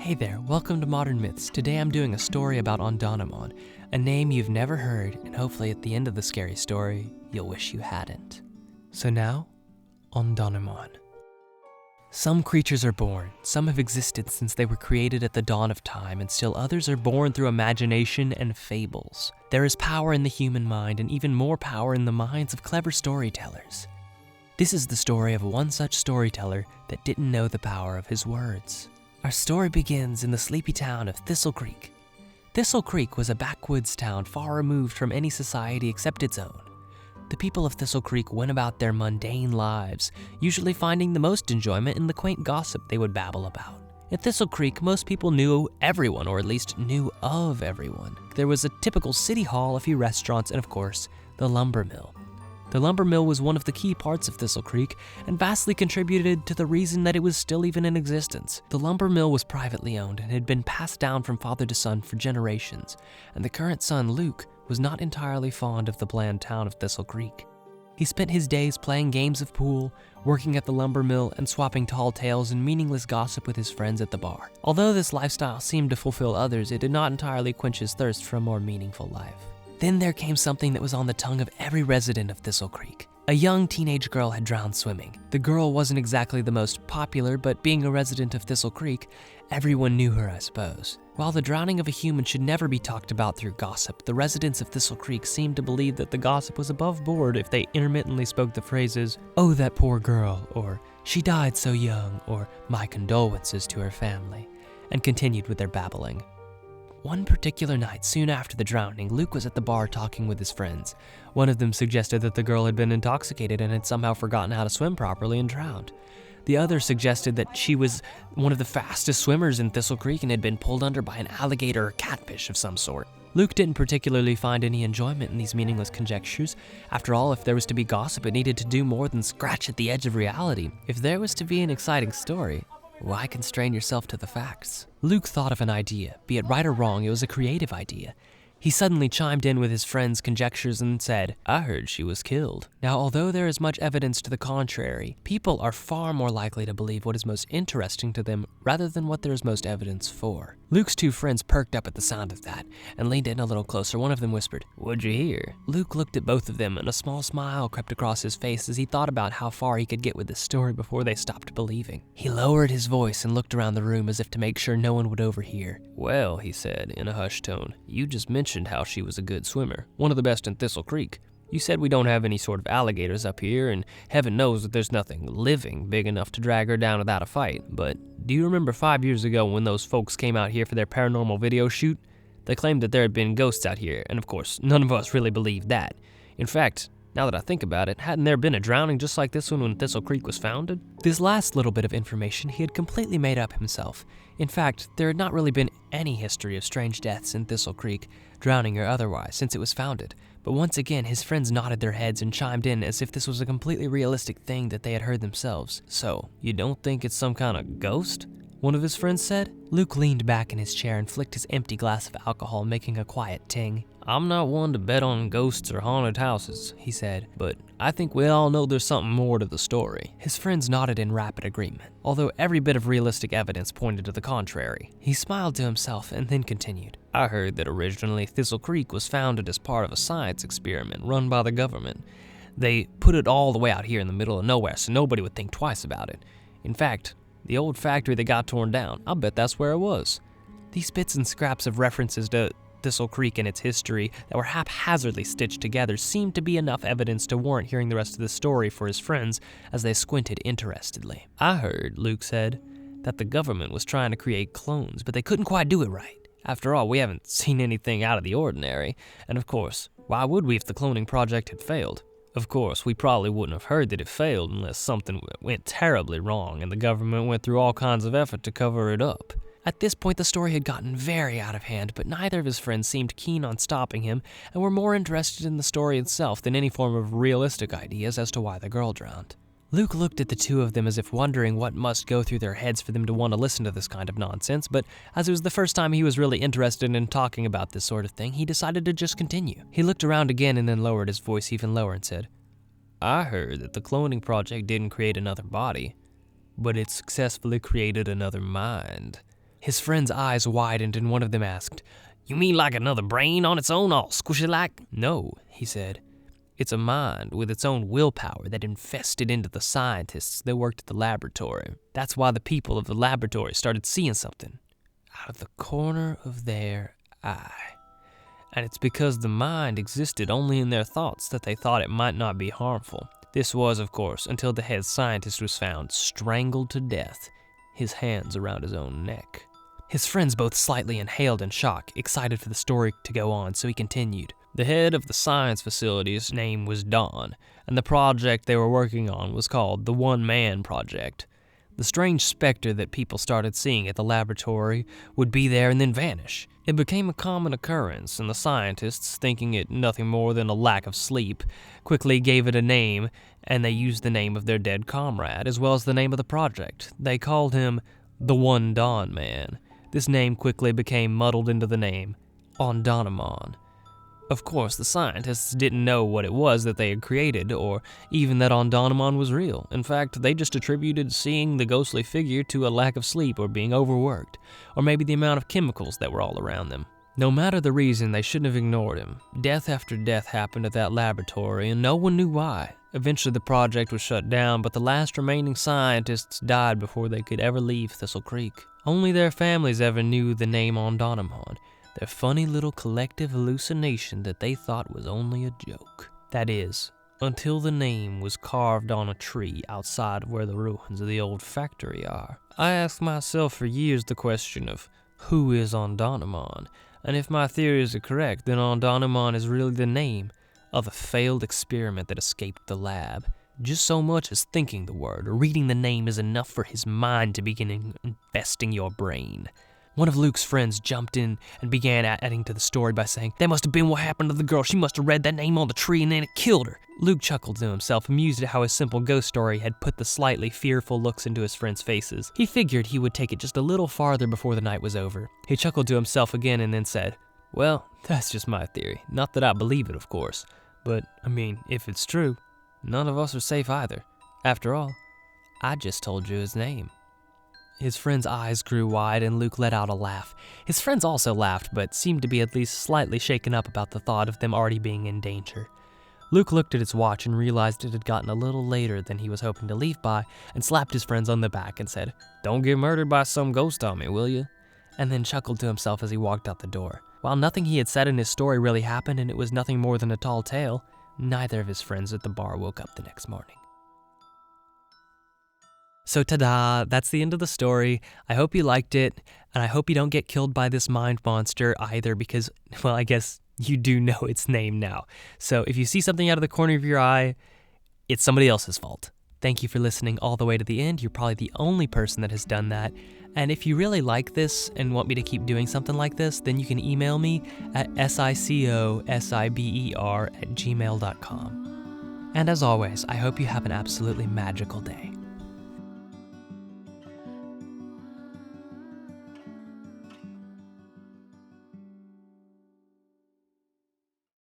Hey there, welcome to Modern Myths. Today I'm doing a story about Ondonumon, a name you've never heard, and hopefully at the end of the scary story, you'll wish you hadn't. So now, Ondonumon. Some creatures are born, some have existed since they were created at the dawn of time, and still others are born through imagination and fables. There is power in the human mind, and even more power in the minds of clever storytellers. This is the story of one such storyteller that didn't know the power of his words. Our story begins in the sleepy town of Thistle Creek. Thistle Creek was a backwoods town far removed from any society except its own. The people of Thistle Creek went about their mundane lives, usually finding the most enjoyment in the quaint gossip they would babble about. At Thistle Creek, most people knew everyone, or at least knew of everyone. There was a typical city hall, a few restaurants, and of course, the lumber mill. The lumber mill was one of the key parts of Thistle Creek and vastly contributed to the reason that it was still even in existence. The lumber mill was privately owned and had been passed down from father to son for generations, and the current son, Luke, was not entirely fond of the bland town of Thistle Creek. He spent his days playing games of pool, working at the lumber mill, and swapping tall tales and meaningless gossip with his friends at the bar. Although this lifestyle seemed to fulfill others, it did not entirely quench his thirst for a more meaningful life. Then there came something that was on the tongue of every resident of Thistle Creek. A young teenage girl had drowned swimming. The girl wasn't exactly the most popular, but being a resident of Thistle Creek, everyone knew her, I suppose. While the drowning of a human should never be talked about through gossip, the residents of Thistle Creek seemed to believe that the gossip was above board if they intermittently spoke the phrases, "Oh, that poor girl," or "She died so young," or "My condolences to her family," and continued with their babbling. One particular night, soon after the drowning, Luke was at the bar talking with his friends. One of them suggested that the girl had been intoxicated and had somehow forgotten how to swim properly and drowned. The other suggested that she was one of the fastest swimmers in Thistle Creek and had been pulled under by an alligator or catfish of some sort. Luke didn't particularly find any enjoyment in these meaningless conjectures. After all, if there was to be gossip, it needed to do more than scratch at the edge of reality. If there was to be an exciting story, why constrain yourself to the facts? Luke thought of an idea. Be it right or wrong, it was a creative idea. He suddenly chimed in with his friend's conjectures and said, "I heard she was killed." Now, although there is much evidence to the contrary, people are far more likely to believe what is most interesting to them rather than what there is most evidence for. Luke's two friends perked up at the sound of that and leaned in a little closer. One of them whispered, "What'd you hear?" Luke looked at both of them and a small smile crept across his face as he thought about how far he could get with this story before they stopped believing. He lowered his voice and looked around the room as if to make sure no one would overhear. "Well," he said in a hushed tone, "you just mentioned how she was a good swimmer, one of the best in Thistle Creek. You said we don't have any sort of alligators up here, and heaven knows that there's nothing living big enough to drag her down without a fight. But do you remember 5 years ago when those folks came out here for their paranormal video shoot? They claimed that there had been ghosts out here, and of course, none of us really believed that. In fact, now that I think about it, hadn't there been a drowning just like this one when Thistle Creek was founded?" This last little bit of information he had completely made up himself. In fact, there had not really been any history of strange deaths in Thistle Creek, drowning or otherwise, since it was founded. But once again, his friends nodded their heads and chimed in as if this was a completely realistic thing that they had heard themselves. "So, you don't think it's some kind of ghost?" one of his friends said. Luke leaned back in his chair and flicked his empty glass of alcohol, making a quiet ting. "I'm not one to bet on ghosts or haunted houses," he said, "but I think we all know there's something more to the story." His friends nodded in rapid agreement, although every bit of realistic evidence pointed to the contrary. He smiled to himself and then continued, "I heard that originally Thistle Creek was founded as part of a science experiment run by the government. They put it all the way out here in the middle of nowhere so nobody would think twice about it. In fact, the old factory that got torn down, I'll bet that's where it was." These bits and scraps of references to Thistle Creek and its history that were haphazardly stitched together seemed to be enough evidence to warrant hearing the rest of the story for his friends as they squinted interestedly. "I heard," Luke said, "that the government was trying to create clones, but they couldn't quite do it right. After all, we haven't seen anything out of the ordinary, and of course, why would we if the cloning project had failed? Of course, we probably wouldn't have heard that it failed unless something went terribly wrong and the government went through all kinds of effort to cover it up." At this point, the story had gotten very out of hand, but neither of his friends seemed keen on stopping him and were more interested in the story itself than any form of realistic ideas as to why the girl drowned. Luke looked at the two of them as if wondering what must go through their heads for them to want to listen to this kind of nonsense, but as it was the first time he was really interested in talking about this sort of thing, he decided to just continue. He looked around again and then lowered his voice even lower and said, "I heard that the cloning project didn't create another body, but it successfully created another mind. His friend's eyes widened and one of them asked, "You mean like another brain on its own, all squishy-like?" "No," he said. "It's a mind with its own willpower that infested into the scientists that worked at the laboratory. That's why the people of the laboratory started seeing something out of the corner of their eye. And it's because the mind existed only in their thoughts that they thought it might not be harmful. This was, of course, until the head scientist was found strangled to death, his hands around his own neck." His friends both slightly inhaled in shock, excited for the story to go on, so he continued. "The head of the science facility's name was Don, and the project they were working on was called the One Man Project. The strange specter that people started seeing at the laboratory would be there and then vanish. It became a common occurrence, and the scientists, thinking it nothing more than a lack of sleep, quickly gave it a name, and they used the name of their dead comrade, as well as the name of the project. They called him the One Don Man. This name quickly became muddled into the name Ondonumon. Of course, the scientists didn't know what it was that they had created, or even that Ondonumon was real. In fact, they just attributed seeing the ghostly figure to a lack of sleep or being overworked, or maybe the amount of chemicals that were all around them. No matter the reason, they shouldn't have ignored him. Death after death happened at that laboratory, and no one knew why. Eventually, the project was shut down, but the last remaining scientists died before they could ever leave Thistle Creek. Only their families ever knew the name Ondonumon, their funny little collective hallucination that they thought was only a joke. That is, until the name was carved on a tree outside where the ruins of the old factory are. I asked myself for years the question of, who is Ondonumon? And if my theories are correct, then Ondonumon is really the name of a failed experiment that escaped the lab. Just so much as thinking the word or reading the name is enough for his mind to begin infesting your brain. One of Luke's friends jumped in and began adding to the story by saying, "That must have been what happened to the girl. She must have read that name on the tree and then it killed her." Luke chuckled to himself, amused at how his simple ghost story had put the slightly fearful looks into his friends' faces. He figured he would take it just a little farther before the night was over. He chuckled to himself again and then said, "Well, that's just my theory. Not that I believe it, of course. But, I mean, if it's true, none of us are safe either. After all, I just told you his name." His friend's eyes grew wide and Luke let out a laugh. His friends also laughed, but seemed to be at least slightly shaken up about the thought of them already being in danger. Luke looked at his watch and realized it had gotten a little later than he was hoping to leave by, and slapped his friends on the back and said, "Don't get murdered by some ghost on me, will you?" And then chuckled to himself as he walked out the door. While nothing he had said in his story really happened and it was nothing more than a tall tale, neither of his friends at the bar woke up the next morning. So ta-da, that's the end of the story. I hope you liked it, and I hope you don't get killed by this mind monster either because, well, I guess you do know its name now. So if you see something out of the corner of your eye, it's somebody else's fault. Thank you for listening all the way to the end. You're probably the only person that has done that. And if you really like this and want me to keep doing something like this, then you can email me at sicosiber@gmail.com. And as always, I hope you have an absolutely magical day.